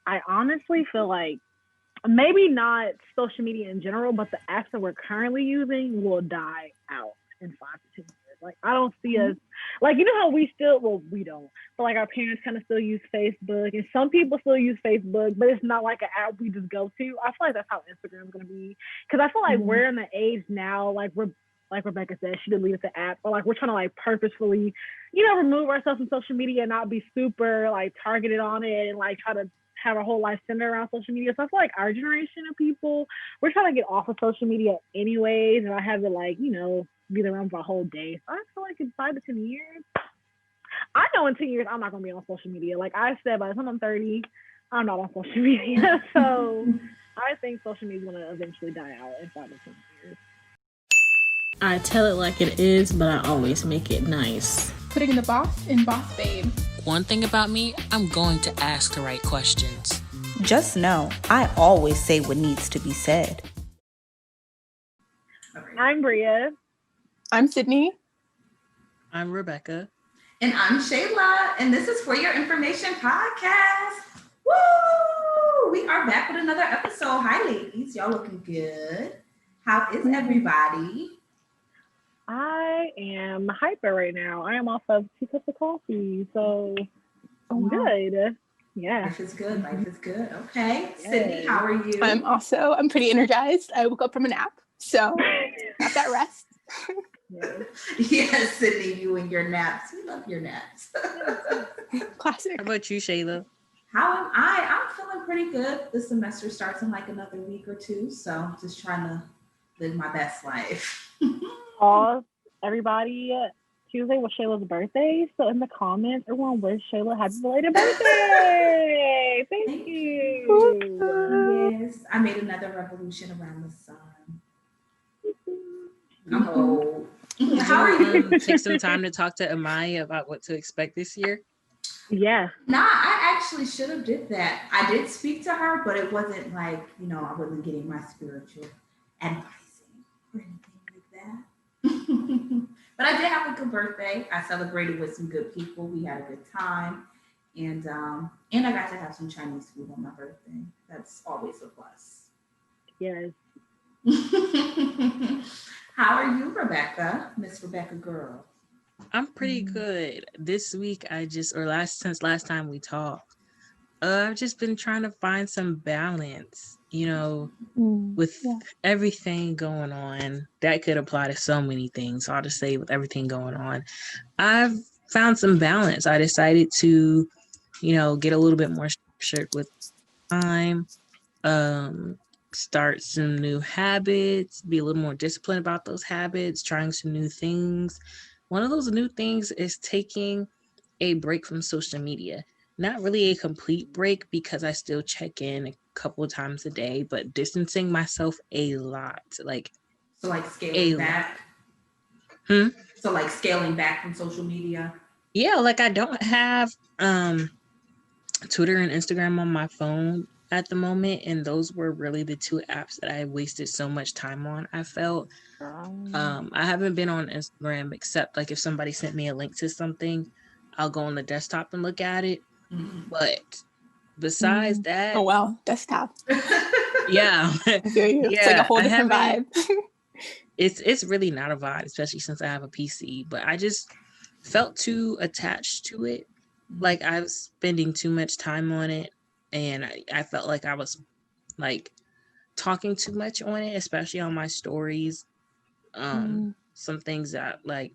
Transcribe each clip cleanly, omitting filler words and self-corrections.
I honestly feel like maybe not social media in general, but the apps that we're currently using will die out in 5 to 10 years. Like I don't see us like you know how we still well we don't, but like our parents kind of still use Facebook, and some people still use Facebook, but it's not like an app we just go to. I feel like that's how Instagram's gonna be because I feel like we're in the age now like we're like Rebecca said, she deleted the app, but like we're trying to like purposefully, remove ourselves from social media and not be super like targeted on it and like try to have our whole life centered around social media. So I feel like our generation of people, we're trying to get off of social media anyways, and I have to like, be around for a whole day. So I feel like in 5 to 10 years, I know in 10 years I'm not gonna be on social media. Like I said, by the time I'm 30, I'm not on social media. So I think social media is gonna eventually die out in 5 to 10 years. I tell it like it is, but I always make it nice. Putting the boss in boss babe. One thing about me, I'm going to ask the right questions. Just know, I always say what needs to be said. I'm Bria. I'm Sydney. I'm Rebecca. And I'm Shayla, and this is For Your Information Podcast. Woo! We are back with another episode. Hi, ladies. Y'all looking good. How is everybody? I am hyper right now. I am off of 2 cups of coffee, so I'm good. Yeah. Life is good. Life is good. Okay. Yes. Sydney, how are you? I'm pretty energized. I woke up from a nap, so got that rest. Yes, Sydney, you and your naps. We love your naps. Classic. How about you, Shayla? How am I? I'm feeling pretty good. The semester starts in like another week or two, so just trying to live my best life. Everybody, Tuesday was Shayla's birthday, so in the comments, everyone wish Shayla happy belated birthday. Thank you. Yes, I made another revolution around the sun. I'm old. How are you? Take some time to talk to Amaya about what to expect this year. Yeah. Nah, I actually should have did that. I did speak to her, but it wasn't like, I wasn't getting my spiritual advising or anything like that. But I did have a good birthday. I celebrated with some good people. We had a good time. And I got to have some Chinese food on my birthday. That's always a plus. Yes. How are you, Rebecca? Miss Rebecca girl. I'm pretty good. This week since last time we talked, I've just been trying to find some balance, with everything going on. That could apply to so many things. So I'll just say with everything going on, I've found some balance. I decided to, get a little bit more structured with time, start some new habits, be a little more disciplined about those habits, trying some new things. One of those new things is taking a break from social media. Not really a complete break because I still check in a couple of times a day, but distancing myself a lot. So scaling back? So like scaling back from social media? Yeah, like I don't have Twitter and Instagram on my phone at the moment, and those were really the 2 apps that I wasted so much time on. I felt I haven't been on Instagram except like if somebody sent me a link to something, I'll go on the desktop and look at it. But besides that, oh wow, desktop. Yeah, it's like a whole different vibe. It's really not a vibe, especially since I have a PC. But I just felt too attached to it. Like I was spending too much time on it. And I felt like I was like talking too much on it, especially on my stories. Some things that like,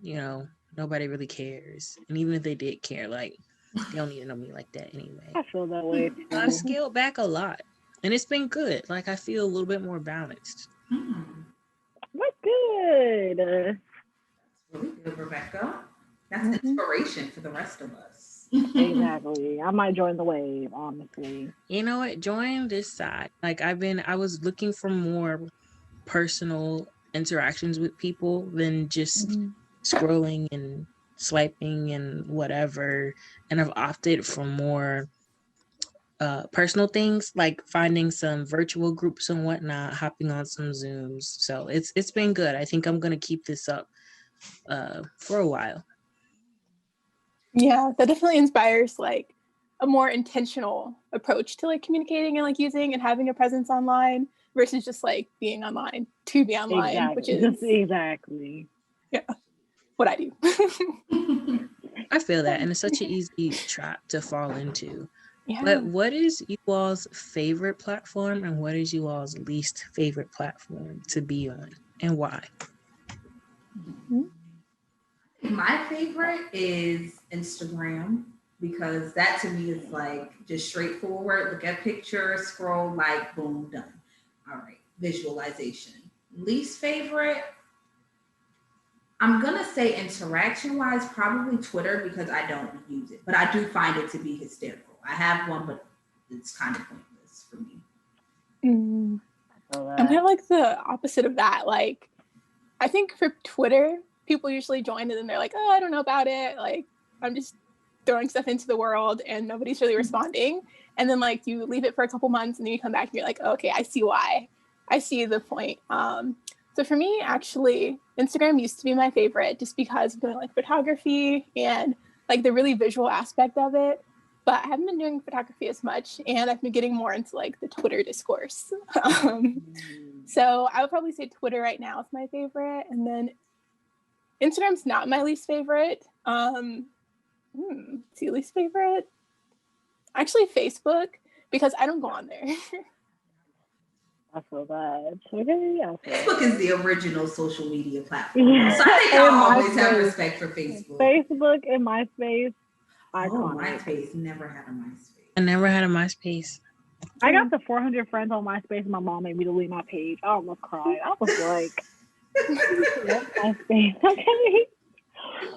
nobody really cares. And even if they did care, like they don't even know me like that anyway. I feel that way. I've scaled back a lot and it's been good. Like I feel a little bit more balanced. That's good. That's really good, Rebecca. That's inspiration for the rest of us. Exactly. I might join the wave, honestly. You know what? Join this side. Like I was looking for more personal interactions with people than just scrolling and swiping and whatever. And I've opted for more personal things, like finding some virtual groups and whatnot, hopping on some Zooms. So it's been good. I think I'm gonna keep this up for a while. Yeah, that definitely inspires like a more intentional approach to like communicating and like using and having a presence online versus just like being online to be online, which is exactly what I do. I feel that, and it's such an easy trap to fall into. Yeah. But what is you all's favorite platform, and what is you all's least favorite platform to be on, and why? My favorite is Instagram because that to me is like just straightforward. Look at pictures, scroll, like, boom, done. All right, visualization. Least favorite, I'm gonna say interaction wise, probably Twitter because I don't use it, but I do find it to be hysterical. I have one, but it's kind of pointless for me. I'm kind of like the opposite of that. Like, I think for Twitter, people usually join and then they're like, oh, I don't know about it. Like, I'm just throwing stuff into the world and nobody's really responding. And then like you leave it for a couple months and then you come back and you're like, oh, okay, I see why. I see the point. So for me, actually, Instagram used to be my favorite just because of doing like photography and like the really visual aspect of it. But I haven't been doing photography as much and I've been getting more into like the Twitter discourse. So I would probably say Twitter right now is my favorite. And then Instagram's not my least favorite. See, least favorite? Actually, Facebook, because I don't go on there. I feel bad. Okay, Facebook is the original social media platform. So I think I'll always have respect for Facebook. Facebook and MySpace. MySpace. Never had a MySpace. I never had a MySpace. I got the 400 friends on MySpace and my mom made me delete my page. I almost cried. I was like, MySpace, okay.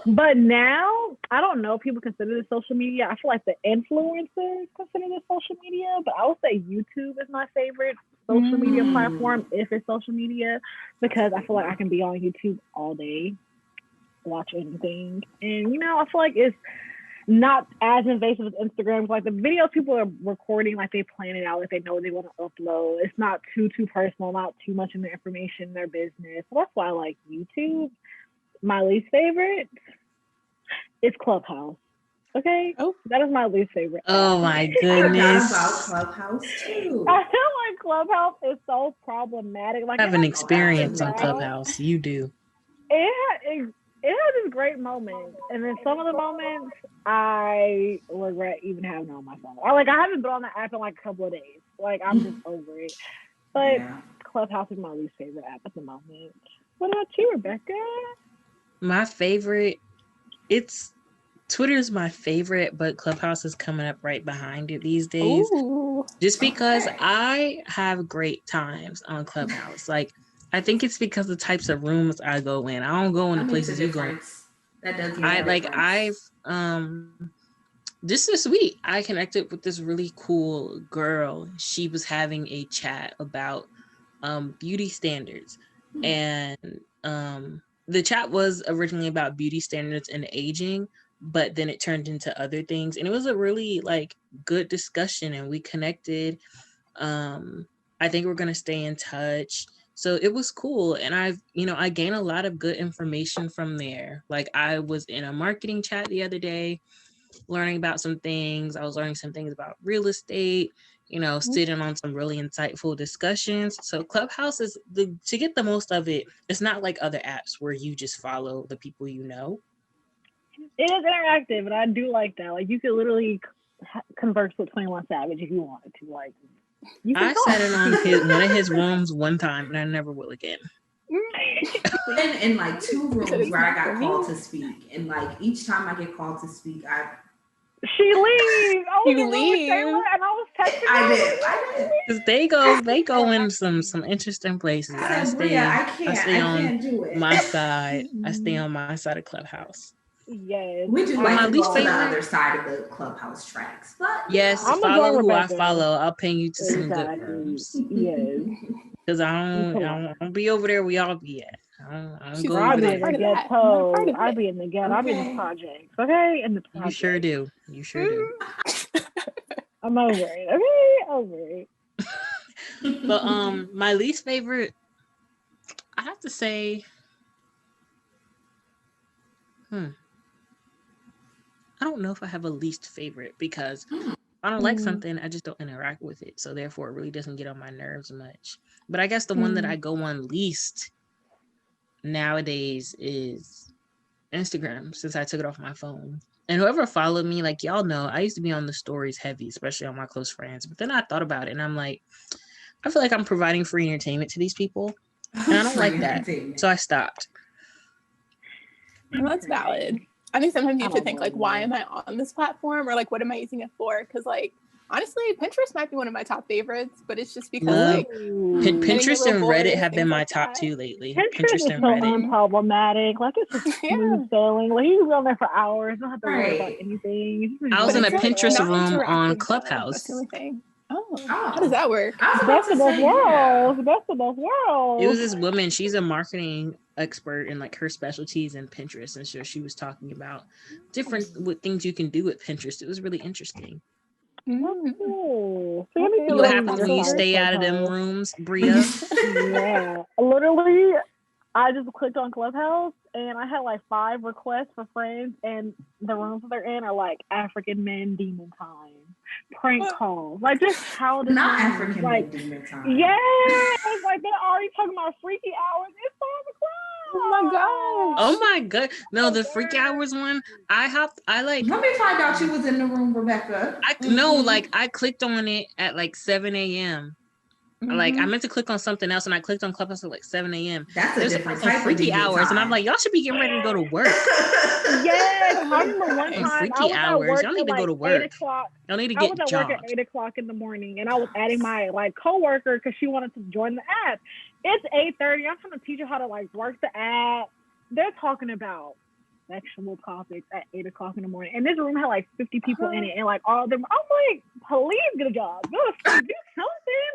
But now, I don't know if people consider this social media. I feel like the influencers consider this social media, but I would say YouTube is my favorite social media platform if it's social media, because I feel like I can be on YouTube all day, watch anything. And, you know, I feel like it's not as invasive as Instagram. Like the videos people are recording, like they plan it out, like they know what they want to upload. It's not too personal, not too much in their information, their business. So that's why I like YouTube. My least favorite is Clubhouse. Okay? Oh, that is my least favorite. Oh my I goodness. forgot about Clubhouse too. I feel like Clubhouse is so problematic. Like I have an experience on Clubhouse. You do. It has its great moments, and then some of the moments I regret even having on my phone. I haven't been on the app in like a couple of days. Like I'm just over it. But Clubhouse is my least favorite app at the moment. What about you, Rebecca? My favorite, Twitter's my favorite, but Clubhouse is coming up right behind it these days. Ooh. Just because I have great times on Clubhouse. Like, I think it's because the types of rooms I go in. I don't go in the places you go. That does make a difference. Just this week, I connected with this really cool girl. She was having a chat about beauty standards. And the chat was originally about beauty standards and aging, but then it turned into other things. And it was a really like good discussion and we connected. I think we're going to stay in touch. So it was cool. And I gained a lot of good information from there. Like I was in a marketing chat the other day, learning about some things. I was learning some things about real estate, sitting on some really insightful discussions. So Clubhouse is to get the most of it. It's not like other apps where you just follow the people you know. It is interactive, and I do like that. Like you could literally converse with 21 Savage if you wanted to. Like I sat in on one of his rooms one time, and I never will again. In like 2 rooms where I got called to speak, and like each time I get called to speak, she leaves. You leave. And I was texting. I did. Because they go in some interesting places. I stay on do it. my side. I stay on my side of Clubhouse. Yes. We do like to go to the other side of the Clubhouse tracks. But yes, follow who I follow. I'll ping you to some good rooms. Yes. Because I don't be over there where y'all be at. I don't go I'll over be there. in the ghetto. I'll be in the ghetto. I'll be in the projects. Okay? In the projects. You sure do. I'm over it. Okay? Over it. But my least favorite, I have to say, I don't know if I have a least favorite because I don't like something, I just don't interact with it. So therefore, it really doesn't get on my nerves much. But I guess the one that I go on least nowadays is Instagram, since I took it off my phone. And whoever followed me, like y'all know, I used to be on the stories heavy, especially on my close friends. But then I thought about it and I'm like, I feel like I'm providing free entertainment to these people. And I don't like that. So I stopped. Well, that's valid. I think sometimes you have to think like, why am I on this platform, or like, what am I using it for? Because like, honestly, Pinterest might be one of my top favors, but it's just because like Pinterest and Reddit have been my top two lately. Pinterest is and so Reddit. unproblematic. Like it's just smooth sailing. Like you can go on there for hours, don't have to worry about anything. I was in a Pinterest not room on interactive, though. Clubhouse. That's the only thing. Oh, how does that work? Best of both worlds. Best of both worlds. It was this woman. She's a marketing expert, and like her specialties in Pinterest, and so she was talking about different things you can do with Pinterest. It was really interesting. Cool. So what happens when you stay out of them rooms, Bria? Yeah, literally, I just clicked on Clubhouse and I had like 5 requests for friends, and the rooms that they're in are like African men demon time, prank calls, like just childish. Not names. African like, men demon time. Yeah, it's like they're already talking about freaky hours. It's 5 o'clock. Oh my god. Oh my god. No, the freak hours one. Let me find out you was in the room, Rebecca. I clicked on it at like 7 a.m. Like I meant to click on something else, and I clicked on Clubhouse at like 7 a.m. That's a different type of freaky hours, time. and I'm like, y'all should be getting ready to go to work. Yes, I remember one time freaky hours. Y'all need to go to work. 8 o'clock. Y'all need to get jobs. I was at work at 8 o'clock in the morning, and I was adding my like coworker because she wanted to join the app. It's 8:30. I'm trying to teach her how to like work the app. They're talking about sexual topics at 8 o'clock in the morning, and this room had like 50 people in it, and like all of them. I'm like, please get a job. Go do something.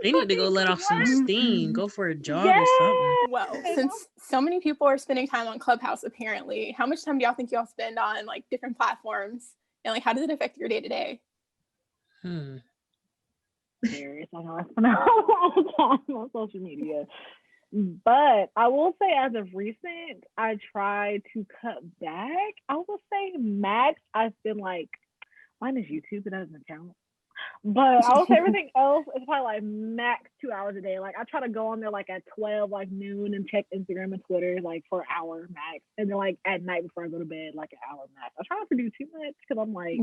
They need to go let off some steam. Go for a jog or something. Well, since so many people are spending time on Clubhouse, apparently, how much time do y'all think y'all spend on like different platforms, and like how does it affect your day to day? Serious. I know I spend all the time on social media. But I will say, as of recent, I try to cut back. I will say max, I've been like, mine is YouTube, but that doesn't count. But I would say everything else is probably like max 2 hours a day. Like I try to go on there like at 12, like noon, and check Instagram and Twitter like for an hour max. And then like at night before I go to bed, like an hour max. I try not to do too much because I'm like,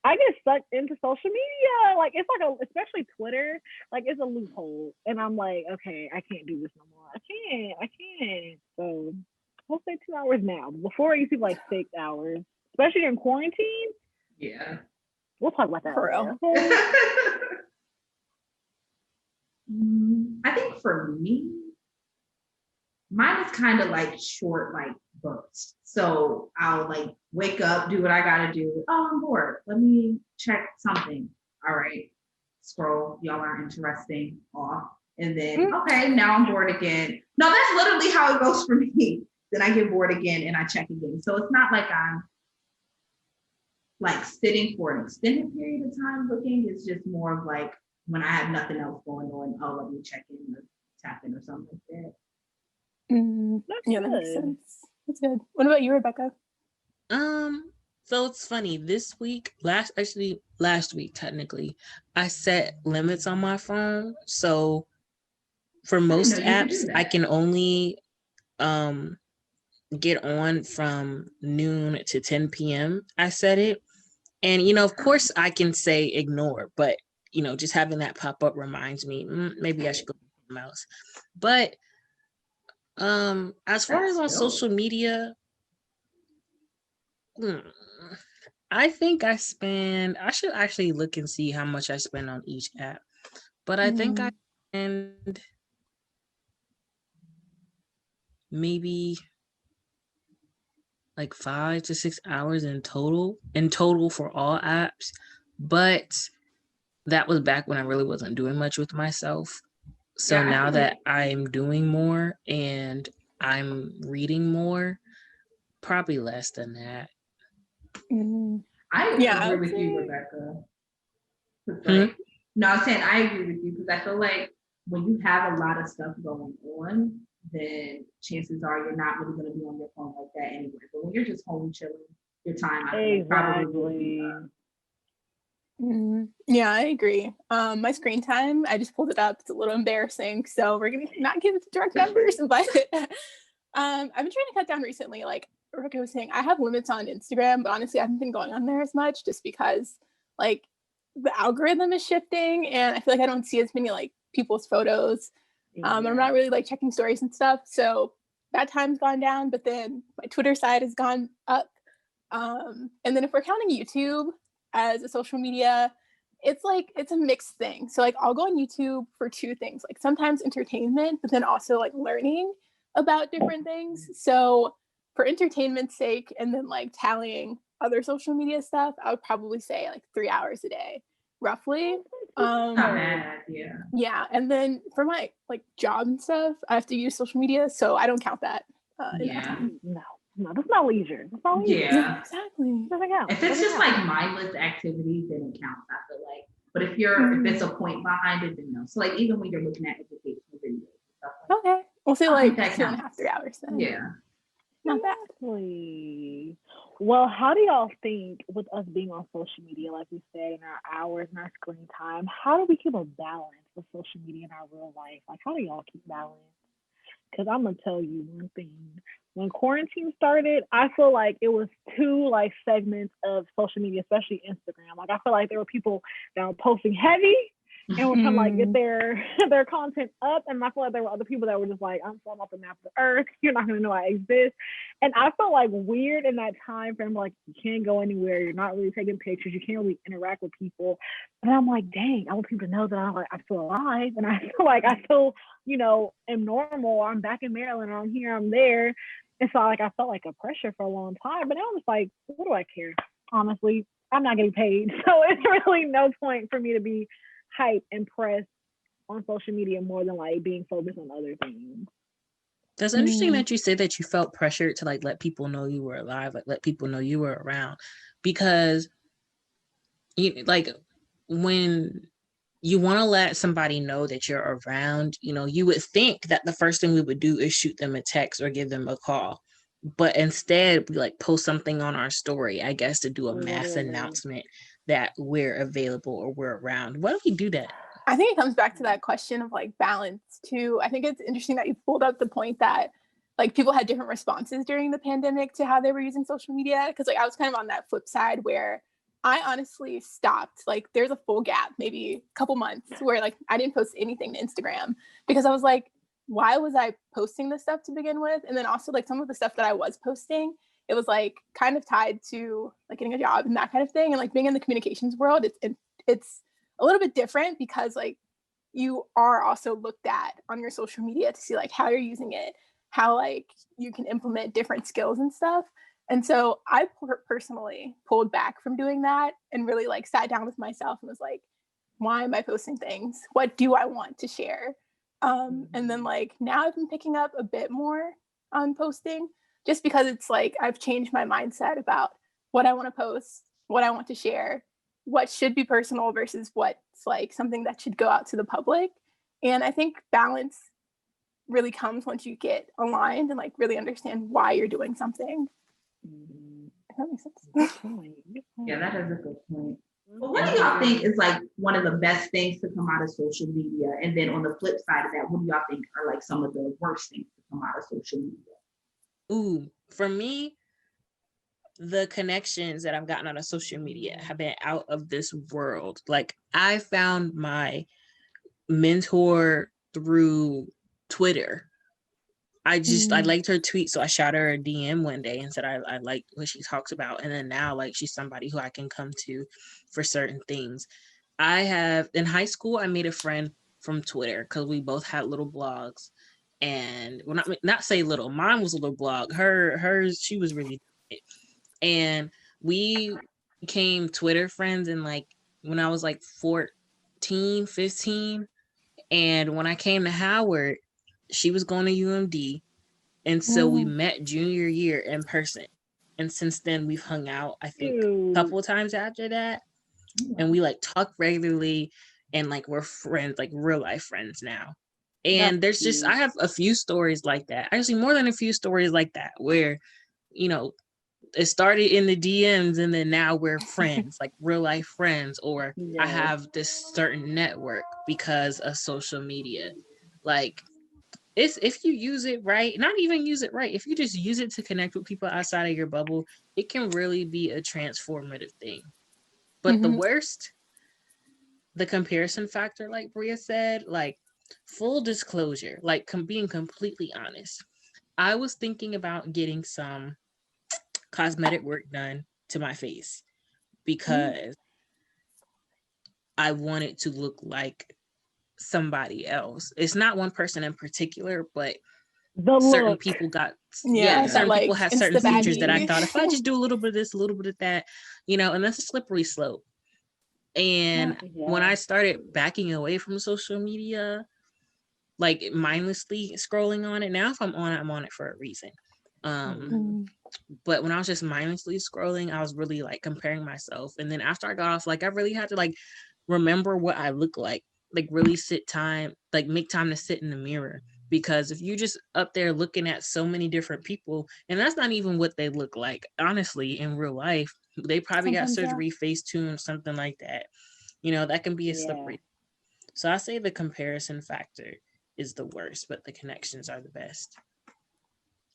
I get sucked into social media. Like it's like especially Twitter, like it's a loophole. And I'm like, okay, I can't do this no more. I can't. So I'll say 2 hours now. Before I used to be like 6 hours, especially in quarantine. Yeah. We'll talk about that. For real. I think for me, mine is kind of like short, like bursts. So I'll like wake up, do what I gotta do. Oh, I'm bored. Let me check something. All right. Scroll. Y'all aren't interesting. Off. And then, okay, now I'm bored again. No, that's literally how it goes for me. Then I get bored again and I check again. So it's not like I'm like sitting for an extended period of time looking. It's just more of like when I have nothing else going on, oh, let me check in or tap in or something like that. Yeah, that makes sense. That's good. What about you, Rebecca? So it's funny. This week, last week technically, I set limits on my phone. So for most apps, I can only get on from noon to 10 p.m. I set it. And, of course I can say ignore, but, just having that pop up reminds me, maybe I should go to something else. But as far as on social media, I think I should actually look and see how much I spend on each app. But I think I spend maybe like 5 to 6 hours in total for all apps. But that was back when I really wasn't doing much with myself. So now that I'm doing more and I'm reading more, probably less than that. I agree with you, Rebecca. No, I'm saying I agree with you because I feel like when you have a lot of stuff going on, then chances are you're not really going to be on your phone like that anyway. But when you're just home chilling, your time, I feel like probably will be Yeah, I agree. My screen time, I just pulled it up. It's a little embarrassing, so we're gonna not give direct numbers, but I've been trying to cut down recently. Like Rebecca was saying, I have limits on Instagram, but honestly, I haven't been going on there as much just because like the algorithm is shifting, and I feel like I don't see as many like people's photos. I'm not really like checking stories and stuff, so that time's gone down. But then my Twitter side has gone up, and then if we're counting YouTube as a social media, it's a mixed thing. So like I'll go on YouTube for two things, like sometimes entertainment, but then also like learning about different things. So for entertainment's sake, and then like tallying other social media stuff, I would probably say like 3 hours a day, roughly. not bad, yeah. Yeah, and then for my like job and stuff, I have to use social media, so I don't count that. In that time. No, that's not leisure. That's not leisure. Yeah, exactly. Doesn't count. if it's just like mindless activities, then it counts, I feel like. But if it's a point behind it, then no. So like even when you're looking at educational videos and stuff like Okay, we'll say I like think that 2.5, 3 hours then. yeah. Not bad. Exactly. Well, how do y'all think with us being on social media, like we said, in our hours and our screen time, how do we keep a balance with social media in our real life? Like, how do y'all keep balance? Because I'm gonna tell you one thing. When quarantine started, I feel like it was two like segments of social media, especially Instagram. Like I feel like there were people that were posting heavy and were trying to like get their content up, and I feel like there were other people that were just like, I'm falling off the map of the earth. You're not gonna know I exist. And I felt like weird in that time frame. Like you can't go anywhere. You're not really taking pictures. You can't really interact with people. And I'm like, dang, I want people to know that I'm still alive, and I feel like I still, am normal. I'm back in Maryland. I'm here. I'm there. And so like I felt like a pressure for a long time. But now I'm just like, what do I care? Honestly, I'm not getting paid, so it's really no point for me to be hype and pressed on social media more than like being focused on other things. That's interesting that you say that you felt pressured to like let people know you were alive, like let people know you were around, because like when you want to let somebody know that you're around, you would think that the first thing we would do is shoot them a text or give them a call. But instead, we like post something on our story, I guess, to do a mass announcement that we're available or we're around. Why do we do that? I think it comes back to that question of like balance too. I think it's interesting that you pulled up the point that like people had different responses during the pandemic to how they were using social media. Because like I was kind of on that flip side where I honestly stopped. Like there's a full gap, maybe a couple months, where like I didn't post anything to Instagram because I was like, why was I posting this stuff to begin with? And then also like some of the stuff that I was posting, it was like kind of tied to like getting a job and that kind of thing. And like being in the communications world, it's a little bit different because like you are also looked at on your social media to see like how you're using it, how like you can implement different skills and stuff. And so I personally pulled back from doing that and really like sat down with myself and was like, why am I posting things? What do I want to share? And then like now I've been picking up a bit more on posting just because it's like I've changed my mindset about what I want to post, what I want to share, what should be personal versus what's like something that should go out to the public. And I think balance really comes once you get aligned and like really understand why you're doing something. If that makes sense. Yeah, that is a good point. But what do y'all think is like one of the best things to come out of social media? And then on the flip side of that, what do y'all think are like some of the worst things to come out of social media? Ooh, for me, the connections that I've gotten out of social media have been out of this world. Like I found my mentor through Twitter. I liked her tweet, so I shot her a DM one day and said I like what she talks about, and then now like she's somebody who I can come to for certain things. I have in high school I made a friend from Twitter because we both had little blogs, and well not say little, mine was a little blog. Hers she was really big. And we became Twitter friends in like when I was like 14, 15, and when I came to Howard, she was going to UMD. And so we met junior year in person. And since then we've hung out, I think a couple of times after that. And we like talk regularly and like we're friends, like real life friends now. And there's just, I have a few stories like that. Actually more than a few stories like that where, it started in the DMs and then now we're friends, like real life friends, or I Yes. have this certain network because of social media. Like, it's if you use it right, not even use it right, if you just use it to connect with people outside of your bubble, it can really be a transformative thing. But the worst, the comparison factor, like Bria said, like, full disclosure, like being completely honest, I was thinking about getting some cosmetic work done to my face because I wanted to look like somebody else. It's not one person in particular, but The certain look. people got Yeah, that, certain people like, had certain features that I Insta-baggy. thought if I just do a little bit of this, a little bit of that, and that's a slippery slope. And when I started backing away from social media, like mindlessly scrolling on it, now if I'm on it for a reason. But when I was just mindlessly scrolling, I was really like comparing myself. And then after I got off, like I really had to like remember what I look like really make time to sit in the mirror. Because if you just up there looking at so many different people, and that's not even what they look like, honestly, in real life, they probably got surgery, Facetune, something like that. That can be a slippery. So I say the comparison factor is the worst, but the connections are the best.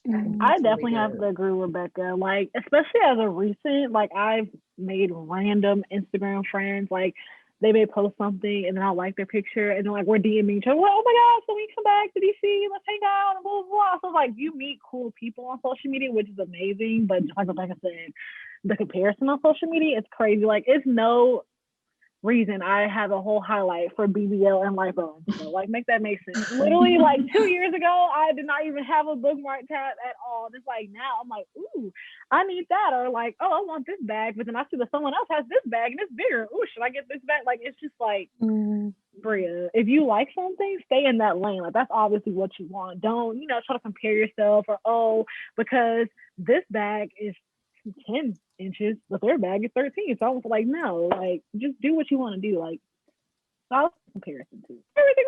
I definitely have to agree with Rebecca. Like, especially as a recent, like I've made random Instagram friends. Like, they may post something and then I'll like their picture and then like we're DMing each other. Well, oh my God, so we come back to DC, let's hang out and blah blah blah. So like you meet cool people on social media, which is amazing. But like Rebecca said, the comparison on social media is crazy. Like, it's no reason I have a whole highlight for BBL and lipo. So like, make that make sense. Literally, like 2 years ago, I did not even have a bookmark tab at all. Just like now, I'm like, ooh, I need that, or like, oh, I want this bag, but then I see that someone else has this bag and it's bigger. Ooh, should I get this bag? Like, it's just like, Bria, if you like something, stay in that lane. Like, that's obviously what you want. Don't try to compare yourself, or because this bag is 10 inches, but their bag is 13. So I was like, no, like, just do what you want to do. Like, solid comparison to everything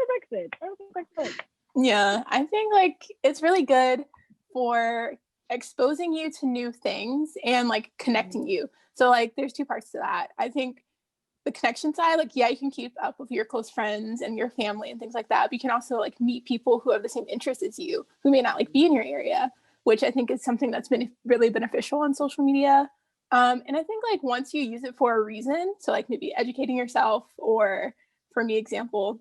Rebecca said. Yeah, I think like it's really good for exposing you to new things and like connecting you. So like there's two parts to that. I think the connection side, like, yeah, you can keep up with your close friends and your family and things like that, but you can also like meet people who have the same interests as you, who may not like be in your area, which I think is something that's been really beneficial on social media. And I think like once you use it for a reason, so like maybe educating yourself, or for me, example,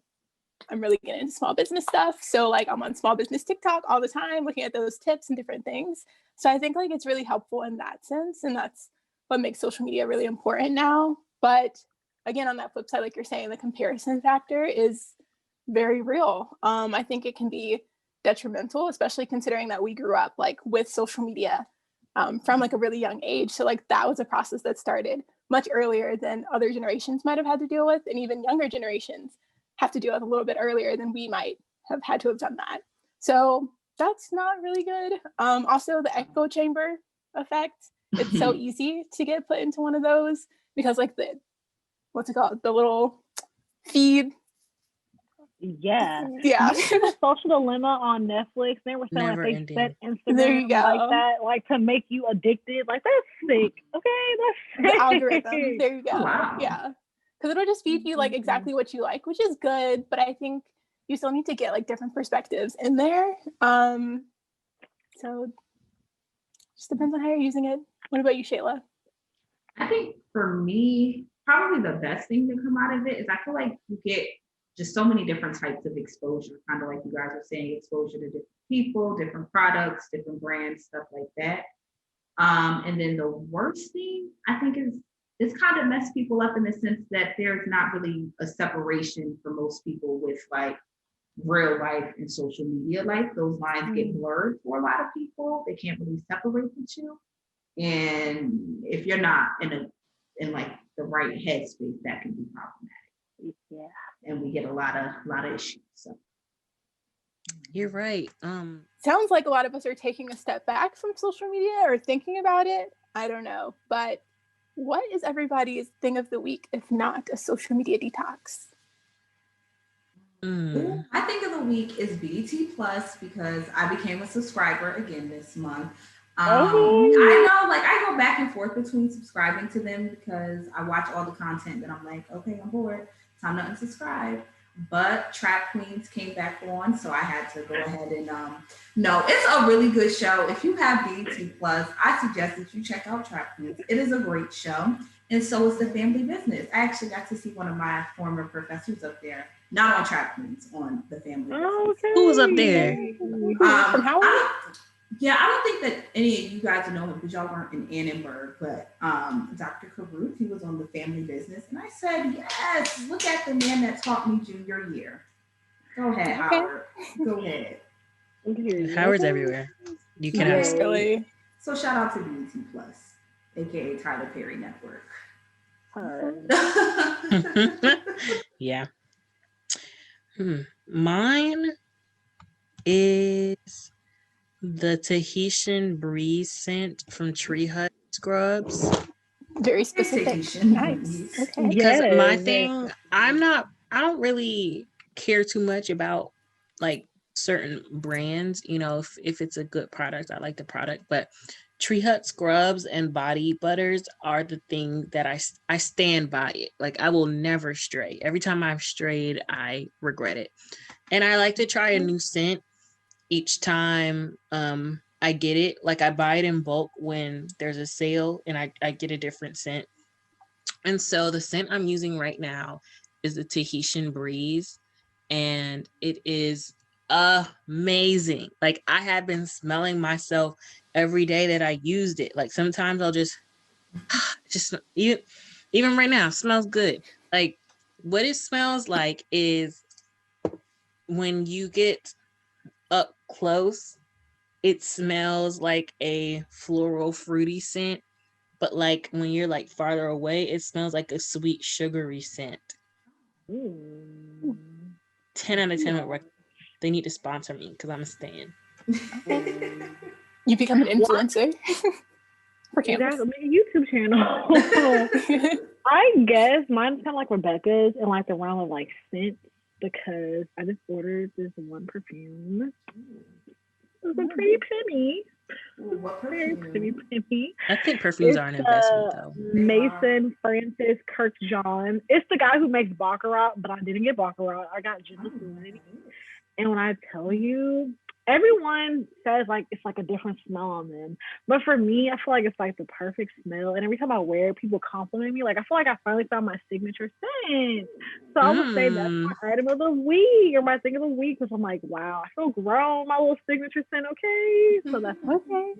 I'm really getting into small business stuff. So like I'm on small business TikTok all the time, looking at those tips and different things. So I think like it's really helpful in that sense. And that's what makes social media really important now. But again, on that flip side, like you're saying, the comparison factor is very real. I think it can be detrimental, especially considering that we grew up like with social media from like a really young age. So like that was a process that started much earlier than other generations might have had to deal with, and even younger generations have to deal with a little bit earlier than we might have had to have done that. So that's not really good. Also, the echo chamber effect. It's so easy to get put into one of those because like what's it called? The little feed. Yeah. Yeah. You see the Social Dilemma on Netflix? They were saying Never like they ending. set There you Instagram go. like that, like to make you addicted. Like, that's sick. Okay, that's The algorithm. There you go. Oh, wow. Yeah. Because it'll just feed you like exactly what you like, which is good, but I think you still need to get like different perspectives in there. So just depends on how you're using it. What about you, Shayla? I think for me, probably the best thing to come out of it is I feel like you get just so many different types of exposure, kind of like you guys were saying, exposure to different people, different products, different brands, stuff like that. And then the worst thing I think is it's kind of messed people up in the sense that there's not really a separation for most people with like real life and social media life. Those lines get blurred for a lot of people. They can't really separate the two. And if you're not in like the right headspace, that can be problematic. Yeah. And we get a lot of issues. So You're right. Sounds like a lot of us are taking a step back from social media or thinking about it. I don't know. But what is everybody's thing of the week if not a social media detox? I think of the week is BET Plus because I became a subscriber again this month. I know, like I go back and forth between subscribing to them because I watch all the content that I'm like, okay, I'm bored, time to unsubscribe. But Trap Queens came back on, so I had to go ahead and no, it's a really good show. If you have BET Plus, I suggest that you check out Trap Queens. It is a great show, and so is The Family Business. I actually got to see one of my former professors up there, not on Trap Queens, on The Family Business. Okay. Who was up there? From Howard? Yeah, I don't think that any of you guys know him because y'all weren't in Annenberg, but Dr. Caruth, he was on The Family Business. And I said, yes, look at the man that taught me junior year. Go ahead, Howard. Go ahead. Howard's everywhere. You cannot. Really? So shout out to BET Plus, aka Tyler Perry Network. Yeah. Mine is the Tahitian breeze scent from Tree Hut Scrubs. Very specific. Nice. Okay. Because my thing, I don't really care too much about like certain brands. You know, if it's a good product, I like the product. But Tree Hut Scrubs and body butters are the thing that I stand by it. Like I will never stray. Every time I've strayed, I regret it. And I like to try a new scent each time I get it. Like I buy it in bulk when there's a sale and I get a different scent. And so the scent I'm using right now is the Tahitian Breeze, and it is amazing. Like I have been smelling myself every day that I used it. Like sometimes I'll just even right now, it smells good. Like what it smells like is when you get up close, it smells like a floral fruity scent, but like when you're like farther away, it smells like a sweet sugary scent. 10 out of 10. They need to sponsor me because I'm a stan. You become an influencer. For campus. That's a YouTube channel. I guess mine's kind of like Rebecca's in like the realm of like scents, because I just ordered this one perfume. It was a pretty penny. What perfume? Pretty penny. I think perfumes are an investment though. Mason Francis Kirkjohn. It's the guy who makes Baccarat, but I didn't get Baccarat. I got Gentle Fluidity. And when I tell you, everyone says like it's like a different smell on them, but for me, I feel like it's like the perfect smell. And every time I wear it, people compliment me. Like I feel like I finally found my signature scent. So I would say that's my item of the week or my thing of the week, because I'm like, wow, I feel grown. My little signature scent. Okay, so that's okay.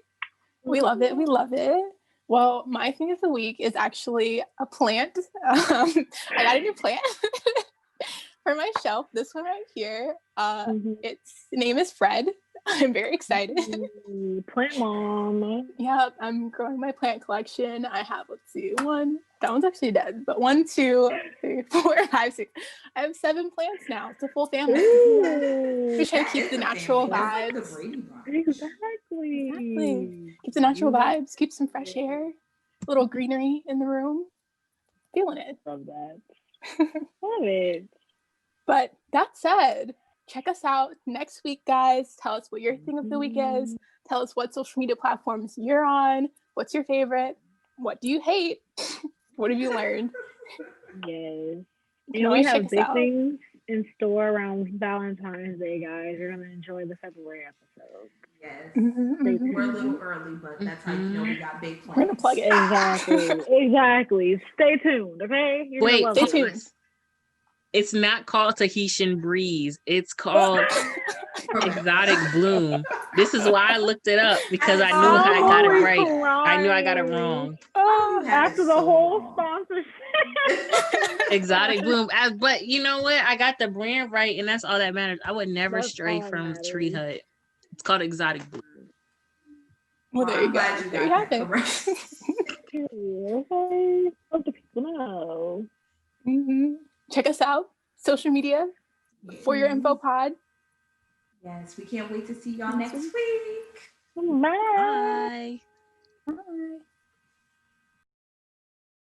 We love it. We love it. Well, my thing of the week is actually a plant. I got a new plant. For my shelf, this one right here, its name is Fred. I'm very excited. Plant mom. Yeah, I'm growing my plant collection. I have, let's see, that one's actually dead, but 1, 2, 3, 4, 5, 6. I have 7 plants now. It's a full family. We try to keep the natural vibes. Exactly. Keep the natural vibes, keep some fresh air, a little greenery in the room. Feeling it. Love that. Love it. But that said, check us out next week, guys. Tell us what your thing of the week is. Tell us what social media platforms you're on. What's your favorite? What do you hate? What have you learned? Yes. You know, we have big things in store around Valentine's Day, guys. You're going to enjoy the February episode. Yes. We're a little early, but that's how you know we got big plans. We're going to plug it. Exactly. Stay tuned, okay? Wait, stay tuned. It's not called Tahitian Breeze. It's called Exotic Bloom. This is why I looked it up, because I knew I got it right. I knew I got it wrong. After the whole sponsorship. Exotic Bloom. But you know what? I got the brand right, and that's all that matters. I would never stray from Tree Hut. It's called Exotic Bloom. Well, there you go. There you have it. Okay. Let the people know. Check us out, social media, For Your Info Pod. Yes, we can't wait to see y'all next week. Bye. Bye. Bye.